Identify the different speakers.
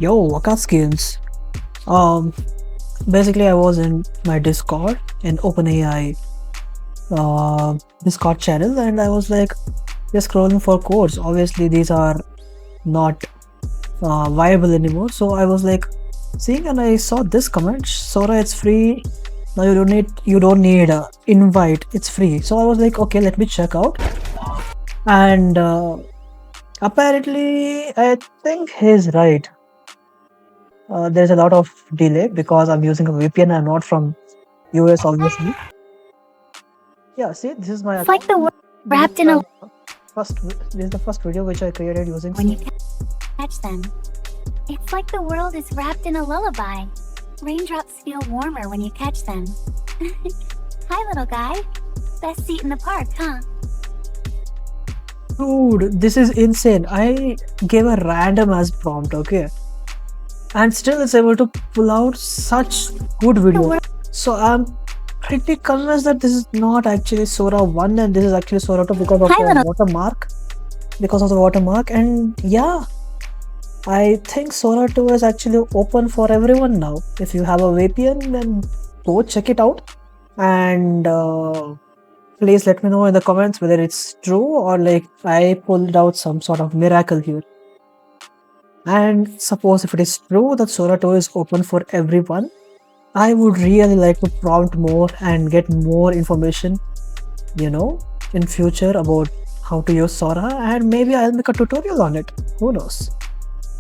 Speaker 1: Yo, Wakaskins. Um, Basically, I was in my Discord in OpenAI Discord channel, and I was like just scrolling for codes. Obviously, these are not viable anymore. So I was like seeing, and I saw this comment: Sora, it's free. Now you don't need a invite. It's free. So I was like, okay, let me check out. And apparently, I think he's right. There's a lot of delay because I'm using a VPN. I'm not from US, obviously. Yeah, see, this is my
Speaker 2: It's like
Speaker 1: account.
Speaker 2: the world
Speaker 1: This is
Speaker 2: wrapped in a
Speaker 1: the this is the first video which I created using.
Speaker 2: when you catch them. It's like the world is wrapped in a lullaby. Raindrops feel warmer when you catch them. Hi, little guy. Best seat in the park, huh?
Speaker 1: Dude, this is insane. I gave a random as prompt, okay, and still it's able to pull out such good
Speaker 2: The
Speaker 1: video.
Speaker 2: world
Speaker 1: So I'm pretty convinced that this is not actually Sora 1 and this is actually Sora 2 because of
Speaker 2: Hi,
Speaker 1: the
Speaker 2: little
Speaker 1: watermark. Because of the watermark, and yeah, I think Sora 2 is actually open for everyone now. If you have a VPN, then go check it out. And please let me know in the comments whether it's true or like I pulled out some sort of miracle here. And suppose if it is true that Sora 2 is open for everyone, I would really like to prompt more and get more information, you know, in future about how to use Sora, and maybe I'll make a tutorial on it. Who knows?